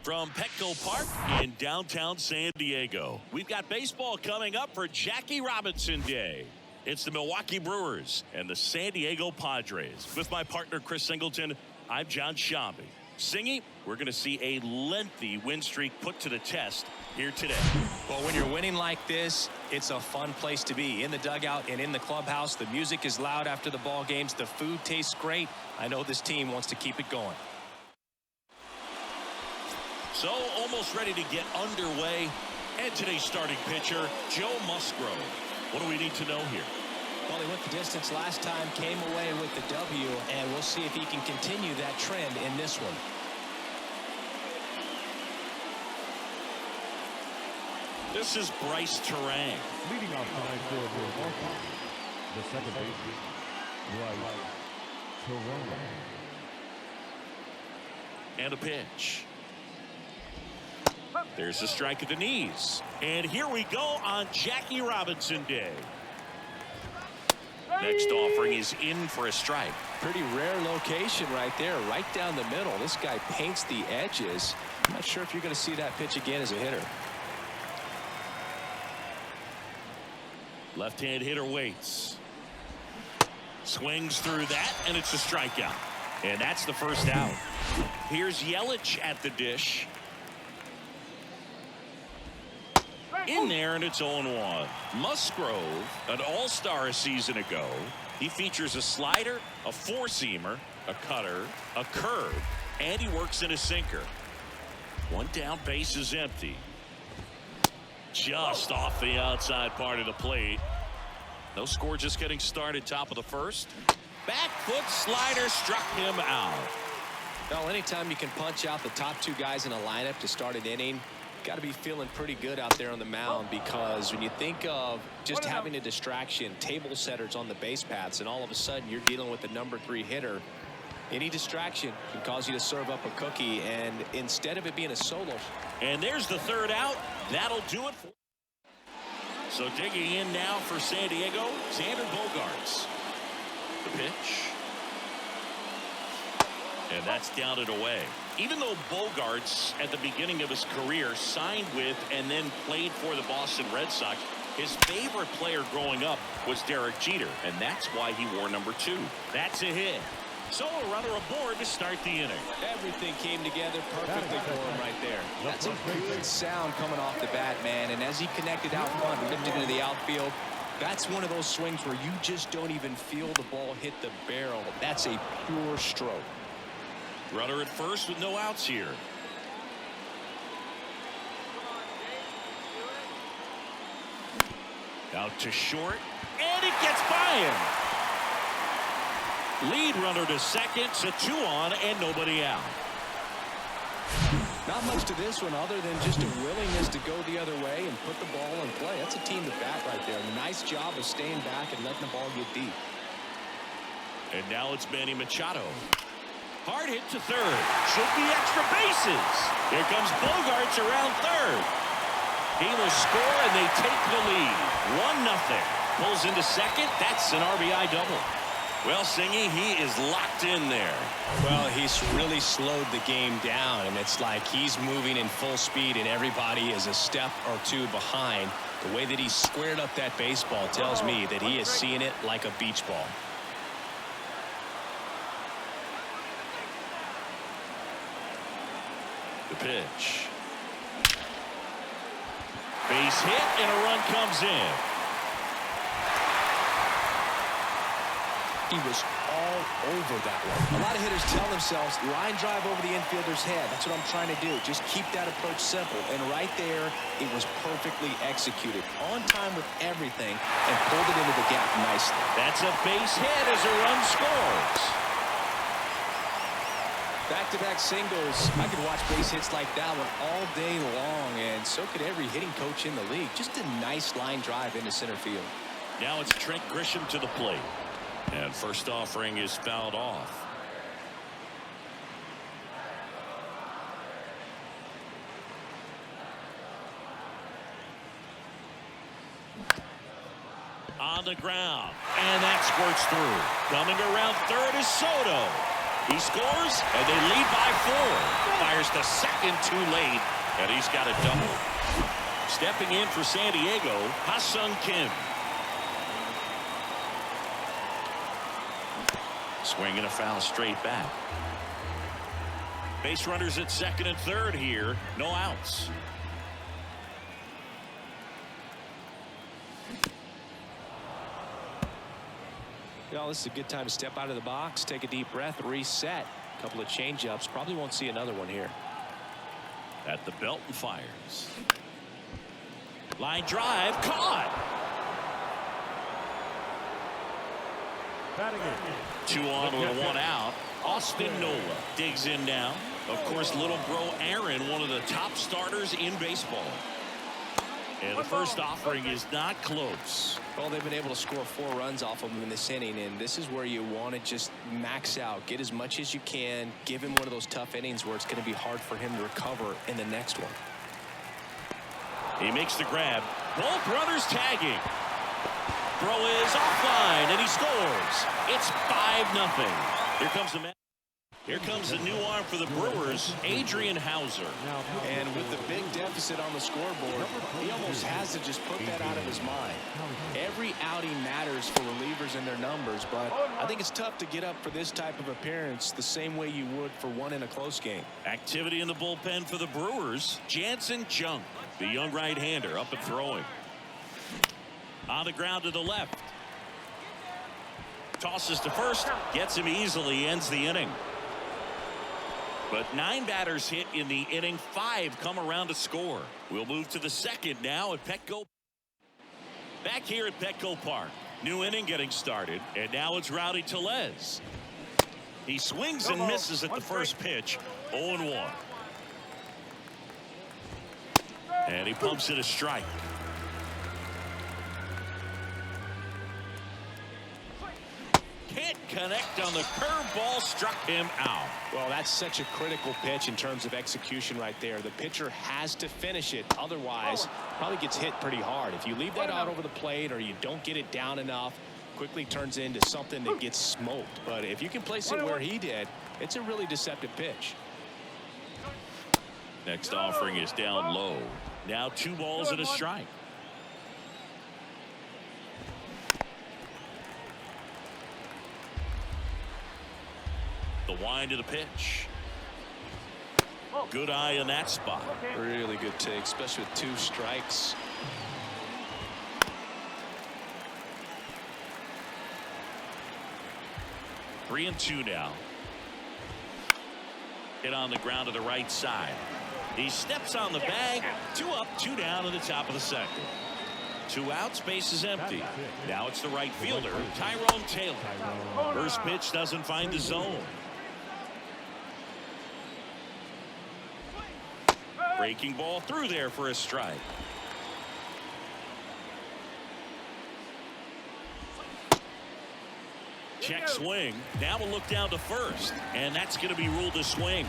From Petco Park in downtown San Diego, we've got baseball coming up for Jackie Robinson Day. It's the Milwaukee Brewers and the San Diego Padres. With my partner, Chris Singleton, I'm John Shambi. Singy, we're going to see a lengthy win streak put to the test here today. Well, when you're winning like this, it's a fun place to be. In the dugout and in the clubhouse, the music is loud after the ball games. The food tastes great. I know this team wants to keep it going. So, almost ready to get underway. And today's starting pitcher, Joe Musgrove. What do we need to know here? Well, he went the distance last time, came away with the W, and we'll see if he can continue that trend in this one. This is Bryce Terang. Leading off line for Milwaukee, the second baseman, Bryce Terang. And a pitch. There's a strike at the knees. And here we go on Jackie Robinson Day. Next offering is in for a strike. Pretty rare location right there, right down the middle. This guy paints the edges. I'm not sure if you're going to see that pitch again as a hitter. Left-hand hitter waits. Swings through that, and it's a strikeout. And that's the first out. Here's Yelich at the dish. In there, and it's 0-1. Musgrove, an all-star a season ago. He features a slider, a four-seamer, a cutter, a curve, and he works in a sinker. One down, base is empty. Just off the outside part of the plate. No score, just getting started, top of the first. Back foot slider struck him out. Well, anytime you can punch out the top two guys in a lineup to start an inning, got to be feeling pretty good out there on the mound, because when you think of just having a distraction, table setters on the base paths, and all of a sudden you're dealing with the number 3 hitter, any distraction can cause you to serve up a cookie, and instead of it being a solo. And there's the third out. That'll do it. So digging in now for San Diego, Xander Bogaerts. The pitch. And that's down and away. Even though Bogaerts at the beginning of his career signed with and then played for the Boston Red Sox, his favorite player growing up was Derek Jeter, and that's why he wore number 2. That's a hit. So a runner aboard to start the inning. Everything came together perfectly for him right there. That's a good sound coming off the bat, man. And as he connected out front and lifted into the outfield, that's one of those swings where you just don't even feel the ball hit the barrel. That's a pure stroke. Runner at first with no outs here. Out to short, and it gets by him. Lead runner to second, so 2 on and nobody out. Not much to this one other than just a willingness to go the other way and put the ball in play. That's a team to bat right there. Nice job of staying back and letting the ball get deep. And now it's Manny Machado. Hard hit to third. Should be extra bases. Here comes Bogaerts around third. He will score, and they take the lead. 1-0. Pulls into second. That's an RBI double. Well, Singy, he is locked in there. Well, he's really slowed the game down, and it's like he's moving in full speed, and everybody is a step or 2 behind. The way that he squared up that baseball tells me that he is seeing it like a beach ball. The pitch. Base hit, and a run comes in. He was all over that one. A lot of hitters tell themselves, line drive over the infielder's head. That's what I'm trying to do. Just keep that approach simple. And right there, it was perfectly executed. On time with everything, and pulled it into the gap nicely. That's a base hit as a run scores. Back-to-back singles. I could watch base hits like that one all day long, and so could every hitting coach in the league. Just a nice line drive into center field. Now it's Trent Grisham to the plate. And first offering is fouled off. On the ground. And that squirts through. Coming around third is Soto. He scores, and they lead by 4. Fires to second. in too late, and he's got a double. Stepping in for San Diego, Ha-Sung Kim. Swinging a foul straight back. Base runners at second and third here. No outs. Well, this is a good time to step out of the box, take a deep breath, reset. A couple of change-ups. Probably won't see another one here. At the belt and fires. Line drive, caught. 2 on with 1 out. Austin Nola digs in now. Of course, little bro Aaron, one of the top starters in baseball. And the first offering is not close. Well, they've been able to score 4 runs off of him in this inning, and this is where you want to just max out, get as much as you can, give him one of those tough innings where it's going to be hard for him to recover in the next one. He makes the grab. Both runners tagging. Throw is offline, and he scores. It's 5-0. Here comes the man. Here comes the new arm for the Brewers, Adrian Hauser. And with the big deficit on the scoreboard, he almost has to just put that out of his mind. Every outing matters for relievers and their numbers, but I think it's tough to get up for this type of appearance the same way you would for one in a close game. Activity in the bullpen for the Brewers. Jansen Junk, the young right-hander, up and throwing. On the ground to the left. Tosses to first, gets him easily, ends the inning. But 9 batters hit in the inning, 5 come around to score. We'll move to the second now at Petco. Back here at Petco Park. New inning getting started, and now it's Rowdy Tellez. He swings and misses at the first pitch, 0-1. And he pumps it a strike. Can't connect on the curveball, struck him out. Well, that's such a critical pitch in terms of execution right there. The pitcher has to finish it. Otherwise, probably gets hit pretty hard. If you leave that out over the plate or you don't get it down enough, quickly turns into something that gets smoked. But if you can place it where he did, it's a really deceptive pitch. Next offering is down low. Now 2 balls and a strike. The wind of the pitch. Good eye in that spot. Really good take, especially with 2 strikes. Three and 2 now. Hit on the ground to the right side. He steps on the bag. 2 up, 2 down in the top of the second. 2 outs, base is empty. Now it's the right fielder, Tyrone Taylor. First pitch doesn't find the zone. Breaking ball through there for a strike. Check swing. Now we'll look down to first, and that's going to be ruled a swing.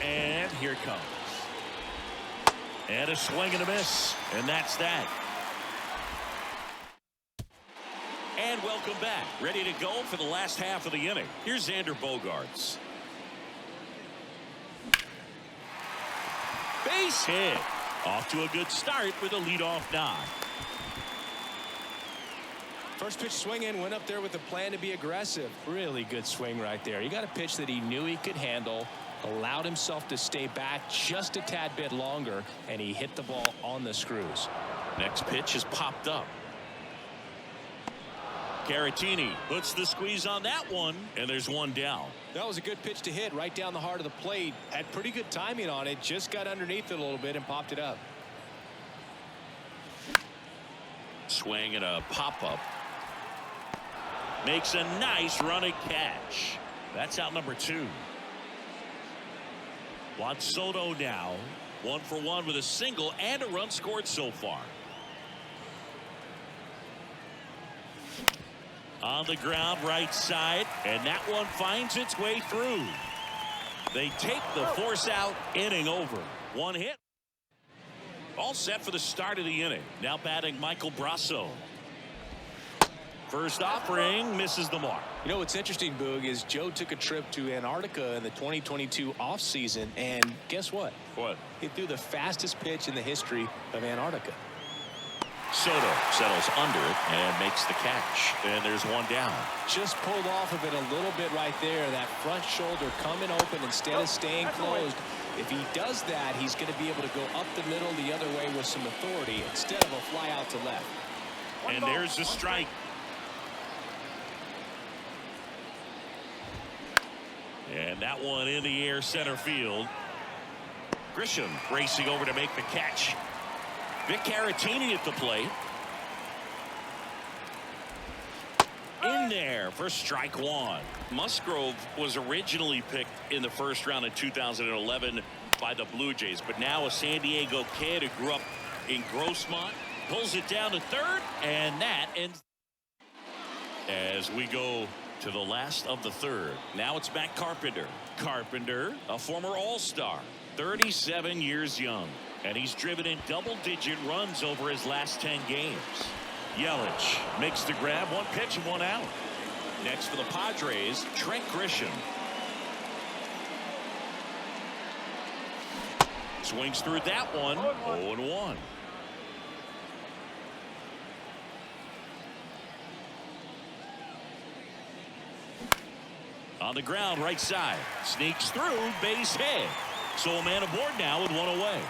And here it comes. And a swing and a miss, and that's that. And welcome back. Ready to go for the last half of the inning. Here's Xander Bogaerts. Base hit. Off to a good start with a leadoff nod. First pitch swing in, went up there with a plan to be aggressive. Really good swing right there. He got a pitch that he knew he could handle, allowed himself to stay back just a tad bit longer, and he hit the ball on the screws. Next pitch has popped up. Caratini puts the squeeze on that one, and there's 1 down. That was a good pitch to hit right down the heart of the plate. Had pretty good timing on it. Just got underneath it a little bit and popped it up. Swing and a pop-up. Makes a nice running catch. That's out number 2. Juan Soto now 1 for 1 with a single and a run scored so far. On the ground right side, and that one finds its way through. They take the force out, inning over. 1 hit. All set for the start of the inning. Now batting Michael Brasso. First offering misses the mark. You know what's interesting, Boog, is Joe took a trip to Antarctica in the 2022 offseason, and guess what? What? He threw the fastest pitch in the history of Antarctica. Soto settles under it and makes the catch. And there's one down. Just pulled off of it a little bit right there. That front shoulder coming open instead of staying closed. If he does that, he's going to be able to go up the middle the other way with some authority instead of a fly out to left. And there's the strike. And that one in the air center field. Grisham racing over to make the catch. Vic Caratini at the plate. In there for strike one. Musgrove was originally picked in the first round in 2011 by the Blue Jays, but now a San Diego kid who grew up in Grossmont pulls it down to third, and that ends as we go to the last of the third. Now it's Matt Carpenter. Carpenter, a former All-Star, 37 years young, and he's driven in double-digit runs over his last 10 games. Yelich makes the grab, one pitch and one out. Next for the Padres, Trent Grisham. Swings through that one, 0-1. On the ground, right side. Sneaks through, base hit. So a man aboard now with one away.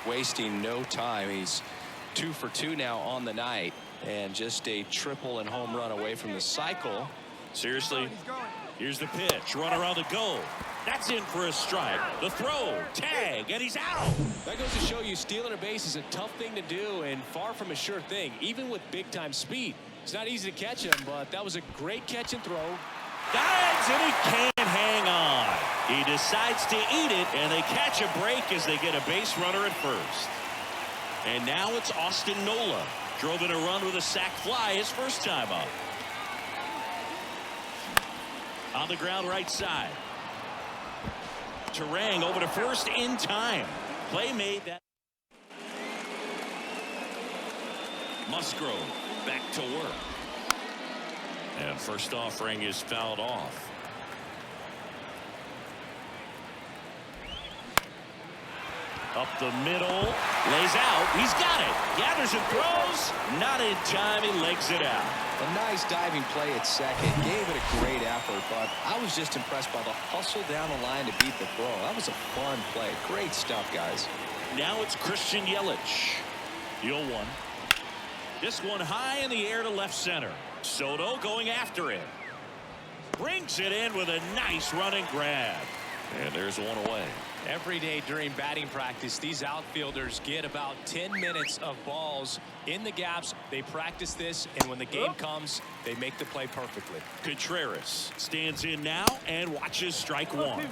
Wasting no time. He's 2 for 2 now on the night, and just a triple and home run away from the cycle. Seriously, here's the pitch. Runner on the go. That's in for a strike. The throw, tag, and he's out. That goes to show you stealing a base is a tough thing to do and far from a sure thing, even with big-time speed. It's not easy to catch him, but that was a great catch and throw. Dives, and he can't hang on. He decides to eat it, and they catch a break as they get a base runner at first. And now it's Austin Nola. Drove in a run with a sac fly his first time up. On the ground, right side. Terang over to first in time. Play made that. Musgrove back to work. And first offering is fouled off. Up the middle, lays out, he's got it, gathers and throws, not in time, he legs it out. A nice diving play at second, gave it a great effort, but I was just impressed by the hustle down the line to beat the throw. That was a fun play. Great stuff, guys. Now it's Christian Yelich. The 0-1. This one high in the air to left center. Soto going after it. Brings it in with a nice running grab. And there's one away. Every day during batting practice, these outfielders get about 10 minutes of balls in the gaps. They practice this, and when the game comes, they make the play perfectly. Contreras stands in now and watches strike one.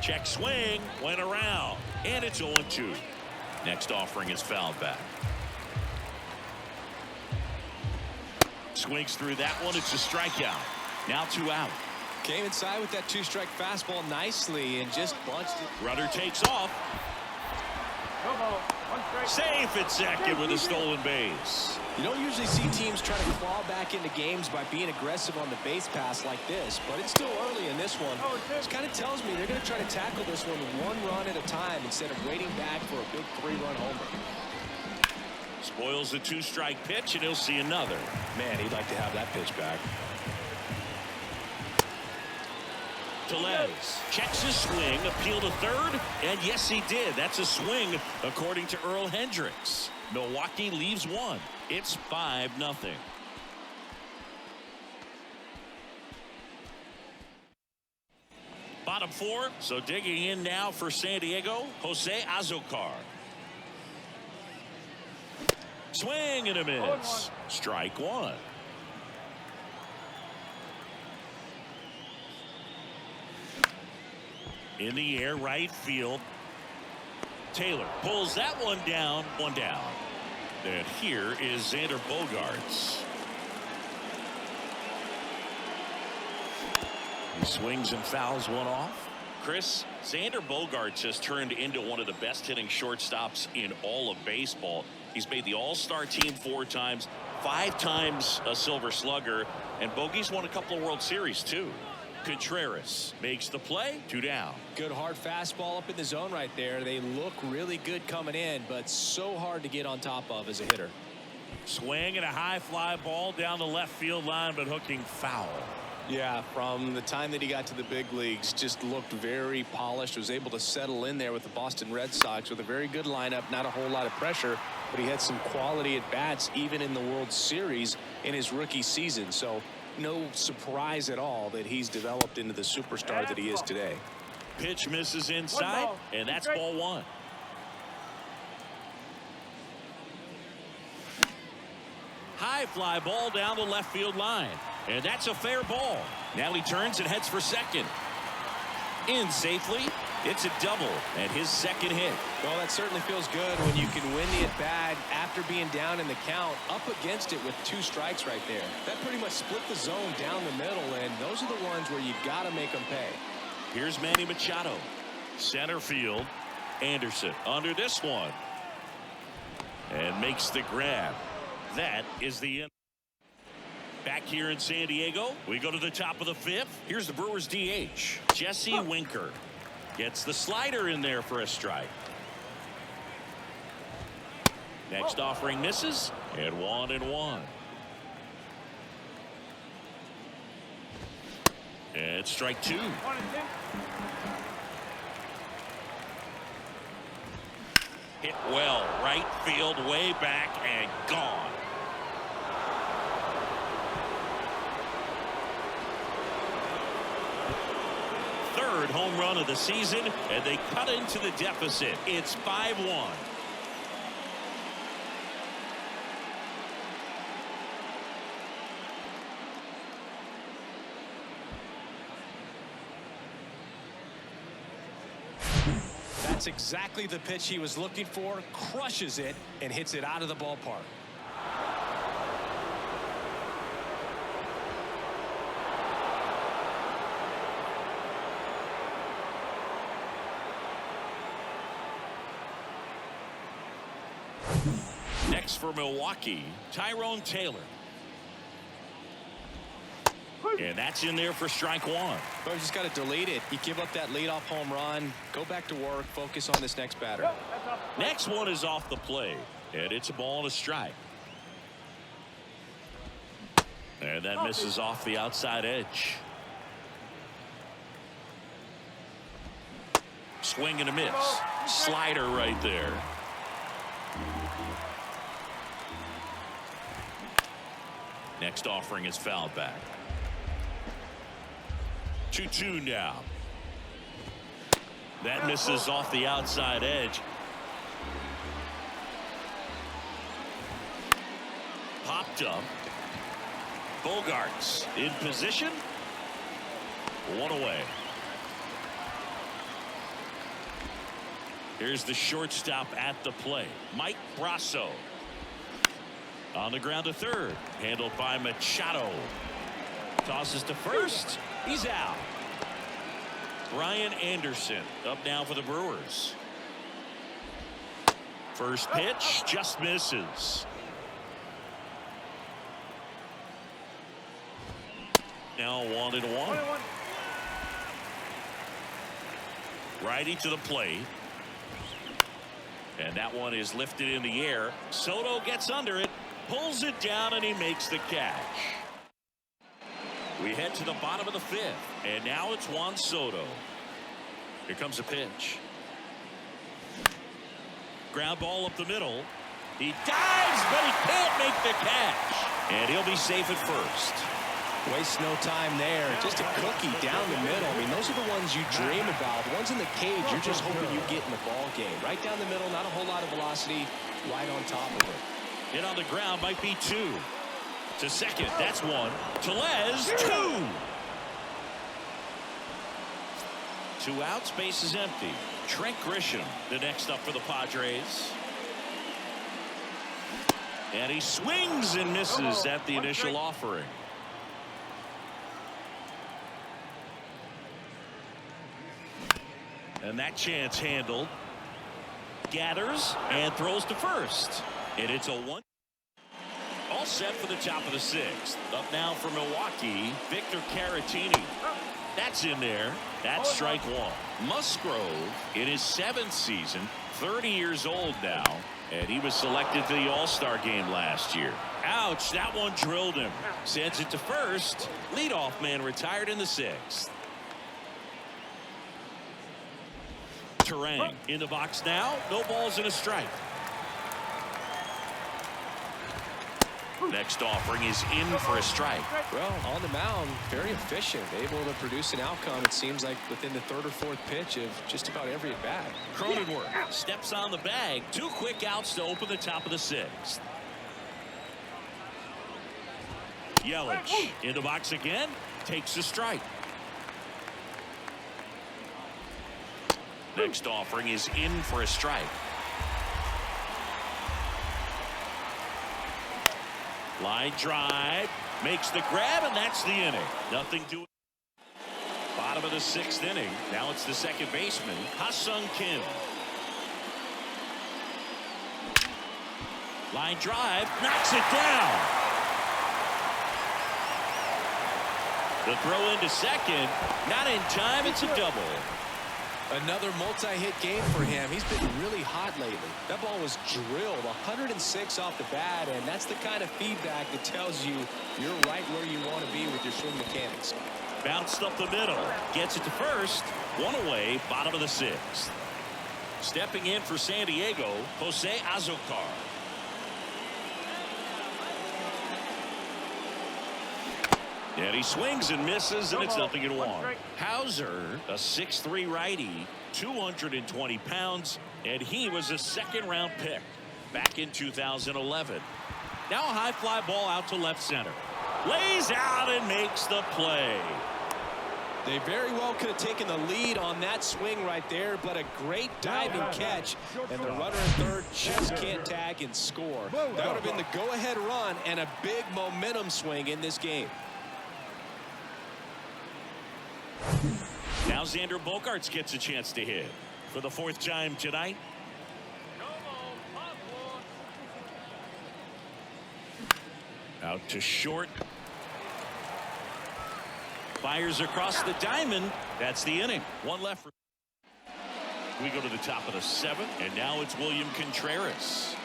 Check swing, went around, and it's 0-2. Next offering is fouled back. Swings through that one. It's a strikeout. Now 2 out. Came inside with that 2-strike fastball nicely and just bunched it. Runner takes off. Safe at second with a stolen base. You don't usually see teams try to claw back into games by being aggressive on the base pass like this, but it's still early in this one. This kind of tells me they're going to try to tackle this one run at a time instead of waiting back for a big 3-run homer. Spoils the 2-strike pitch, and he'll see another. Man, he'd like to have that pitch back. Tellez checks his swing, appeal to third, and yes, he did. That's a swing, according to Earl Hendricks. Milwaukee leaves one. It's 5-0. Bottom 4, so digging in now for San Diego, Jose Azocar. Swing and a miss. Strike one. In the air, right field. Taylor pulls that one down, one down. And here is Xander Bogaerts. He swings and fouls one off. Chris, Xander Bogaerts has turned into one of the best hitting shortstops in all of baseball. He's made the All-Star team 4 times, 5 times a Silver Slugger, and Bogey's won a couple of World Series too. Contreras makes the play, 2 down. Good hard fastball up in the zone right there. They look really good coming in, but so hard to get on top of as a hitter. Swing and a high fly ball down the left field line, but hooking foul. Yeah, from the time that he got to the big leagues, just looked very polished, was able to settle in there with the Boston Red Sox with a very good lineup, not a whole lot of pressure, but he had some quality at bats even in the World Series in his rookie season. So no surprise at all that he's developed into the superstar that he is today. Pitch misses inside, and that's ball 1. High fly ball down the left field line, and that's a fair ball. Now he turns and heads for second. In safely. It's a double and his second hit. Well, that certainly feels good when you can win the at-bat after being down in the count, up against it with 2 strikes right there. That pretty much split the zone down the middle, and those are the ones where you got to make them pay. Here's Manny Machado. Center field. Anderson under this one. And makes the grab. That is the end. Back here in San Diego, we go to the top of the 5th. Here's the Brewers DH, Jesse Winker. Gets the slider in there for a strike. Next offering misses, and 1-1. And strike 2. Hit well, right field, way back, and gone. Third home run of the season, and they cut into the deficit. It's 5-1. That's exactly the pitch he was looking for. Crushes it and hits it out of the ballpark. Next for Milwaukee, Tyrone Taylor. And that's in there for strike 1. But just got to delete it. You give up that leadoff home run, go back to work, focus on this next batter. Next one is off the plate, and it's a ball and a strike. And that misses off the outside edge. Swing and a miss. Slider right there. Next offering is fouled back. 2-2 now. That misses off the outside edge. Popped up. Bogaerts in position. 1 away. Here's the shortstop at the plate, Mike Brasso. On the ground to third, handled by Machado. Tosses to first. He's out. Brian Anderson up now for the Brewers. First pitch just misses. Now 1-1. Righty to the plate. And that one is lifted in the air. Soto gets under it, pulls it down, and he makes the catch. We head to the bottom of the 5th, and now it's Juan Soto. Here comes a pitch. Ground ball up the middle. He dives, but he can't make the catch. And he'll be safe at first. Waste no time there. Just a cookie down the middle. I mean, those are the ones you dream about. The ones in the cage, you're just hoping you get in the ball game. Right down the middle, not a whole lot of velocity, right on top of it. Hit on the ground might be 2. To second, that's 1. Tellez, 2. 2 outs, base is empty. Trent Grisham, the next up for the Padres. And he swings and misses at the initial offering. And that chance handled. Gathers and throws to first. And it's a 1. All set for the top of the 6th. Up now for Milwaukee, Victor Caratini. That's in there. That's strike 1. Musgrove in his 7th season, 30 years old now, and he was selected to the All-Star game last year. Ouch, that one drilled him. Sends it to first. Leadoff man retired in the 6th. Terang in the box now. No balls and a strike. Next offering is in for a strike. Well, on the mound, very efficient, able to produce an outcome, it seems like, within the 3rd or 4th pitch of just about every at-bat. Cronenworth steps on the bag. 2 quick outs to open the top of the 6th. Yelich in the box again. Takes a strike. Next offering is in for a strike. Line drive, makes the grab, and that's the inning. Nothing to it. Bottom of the 6th inning. Now it's the second baseman, Ha-Sung Kim. Line drive, knocks it down. The throw into second, not in time. It's a double. Another multi-hit game for him. He's been really hot lately. That ball was drilled 106 off the bat, and that's the kind of feedback that tells you you're right where you want to be with your swing mechanics. Bounced up the middle, gets it to first. 1 away, bottom of the 6th. Stepping in for San Diego, Jose Azocar. And he swings and misses, and it's 0-1. Hauser, a 6'3" righty, 220 pounds, and he was a second-round pick back in 2011. Now a high fly ball out to left center. Lays out and makes the play. They very well could have taken the lead on that swing right there, but a great diving catch, and the runner at third just can't tag and score. That would have been the go-ahead run and a big momentum swing in this game. Now Xander Bogaerts gets a chance to hit for the 4th time tonight. Out to short. Fires across the diamond. That's the inning. 1 left. We go to the top of the 7th, and now it's William Contreras.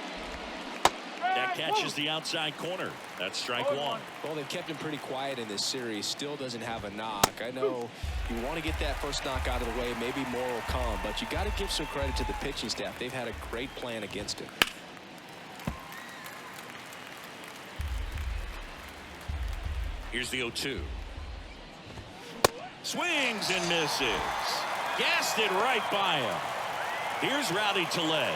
That catches the outside corner. That's strike 1. Well, they've kept him pretty quiet in this series. Still doesn't have a knock. I know you want to get that first knock out of the way. Maybe more will come, but you got to give some credit to the pitching staff. They've had a great plan against him. Here's the 0-2. Swings and misses. Gassed it right by him. Here's Rowdy Tellez.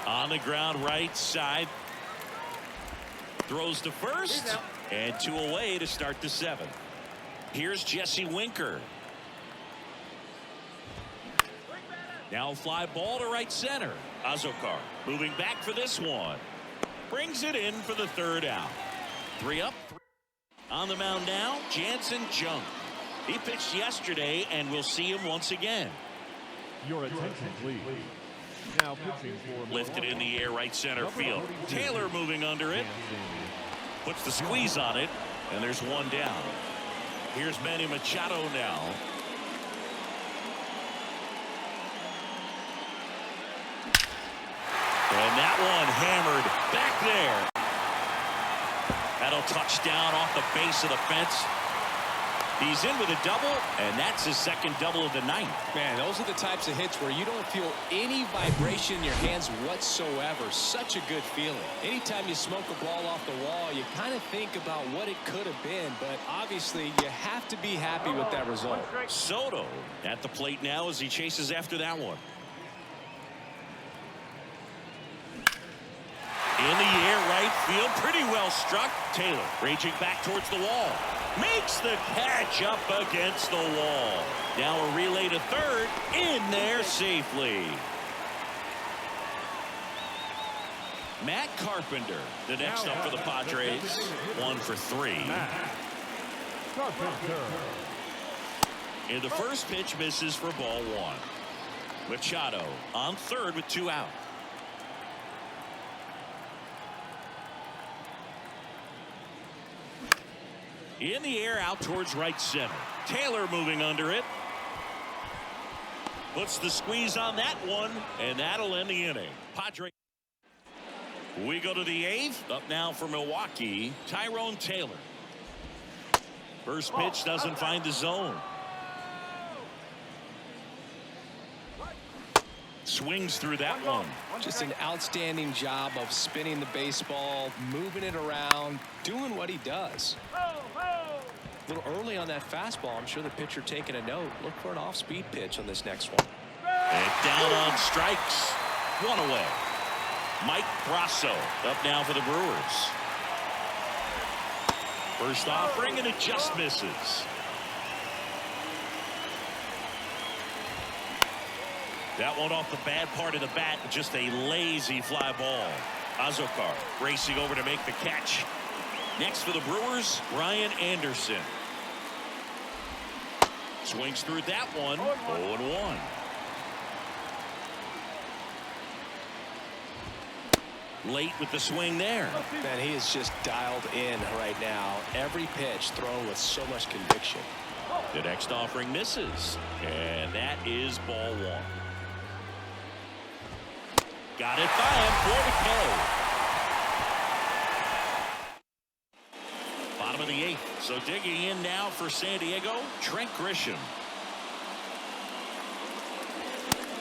On the ground right side. Throws to first. And 2 away to start the 7th. Here's Jesse Winker. Now fly ball to right center. Azocar moving back for this one. Brings it in for the 3rd out. 3 up. On the mound now, Jansen Junk. He pitched yesterday, and we'll see him once again. Your attention, please. Now pitching for Lifted in the air right center field. Taylor moving under it. Puts the squeeze on it, and there's 1 down. Here's Manny Machado now. And that one hammered back there. That'll touch down off the base of the fence. He's in with a double, and that's his 2nd double of the night. Man, those are the types of hits where you don't feel any vibration in your hands whatsoever. Such a good feeling. Anytime you smoke a ball off the wall, you kind of think about what it could have been, but obviously you have to be happy with that result. Soto at the plate now as he chases after that one. In the air right field, pretty well struck. Taylor raging back towards the wall. Makes the catch up against the wall. Now a relay to third. In there safely. Matt Carpenter, the next up for the Padres. 1 for 3. And the first pitch misses for ball one. Machado on third with 2 out. In the air out towards right center. Taylor moving under it. Puts the squeeze on that one, and that'll end the inning. Padres. We go to the 8th. Up now for Milwaukee, Tyrone Taylor. First pitch doesn't find the zone. Swings through that one. Just an outstanding job of spinning the baseball, moving it around, doing what he does. A little early on that fastball. I'm sure the pitcher taking a note. Look for an off-speed pitch on this next one. And down on strikes. 1 away. Mike Brasso up now for the Brewers. First offering, and it just misses. That one off the bad part of the bat, just a lazy fly ball. Azocar racing over to make the catch. Next for the Brewers, Ryan Anderson. Swings through that one. 0-1. Late with the swing there. Man, he is just dialed in right now. Every pitch thrown with so much conviction. The next offering misses, and that is ball one. Got it by him for the K. Bottom of the 8th. So digging in now for San Diego, Trent Grisham.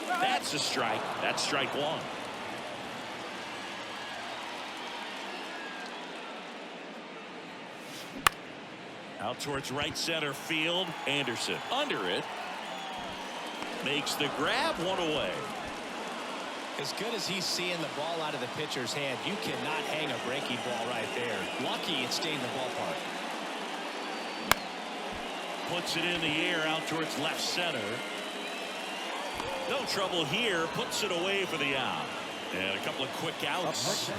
That's a strike. That's strike one. Out towards right center field. Anderson under it. Makes the grab. 1 away. As good as he's seeing the ball out of the pitcher's hand, you cannot hang a breaking ball right there. Lucky it stayed in the ballpark. Puts it in the air out towards left center. No trouble here. Puts it away for the out. And a couple of quick outs.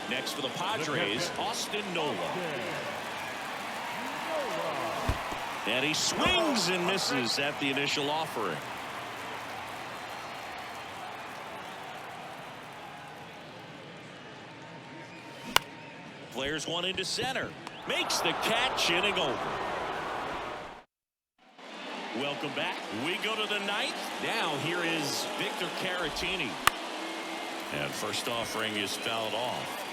Next for the Padres, Austin Nola. And he swings and misses at the initial offering. Flares one into center. Makes the catch, inning over. Welcome back. We go to the 9th. Now here is Victor Caratini. And first offering is fouled off.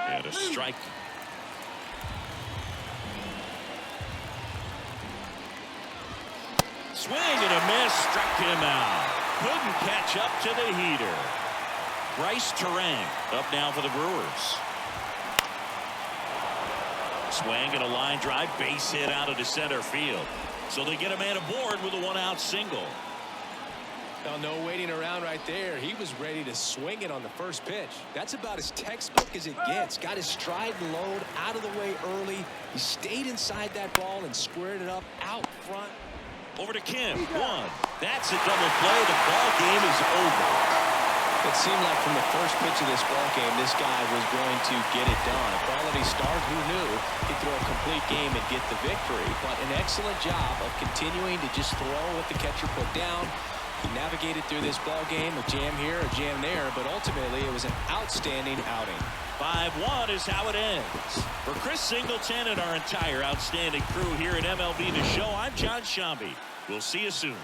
And a strike. Swing and a miss. Struck him out. Couldn't catch up to the heater. Bryce Terang up now for the Brewers. Swing and a line drive. Base hit out of the center field. So they get a man aboard with a 1-out single. No waiting around right there. He was ready to swing it on the first pitch. That's about as textbook as it gets. Got his stride and load out of the way early. He stayed inside that ball and squared it up out front. Over to Kim. 1. That's a double play. The ball game is over. It seemed like from the first pitch of this ball game, this guy was going to get it done. A quality start. Who knew he'd throw a complete game and get the victory? But an excellent job of continuing to just throw what the catcher put down. He navigated through this ball game, a jam here, a jam there, but ultimately it was an outstanding outing. 5-1 is how it ends. For Chris Singleton and our entire outstanding crew here at MLB The Show, I'm John Shambi. We'll see you soon.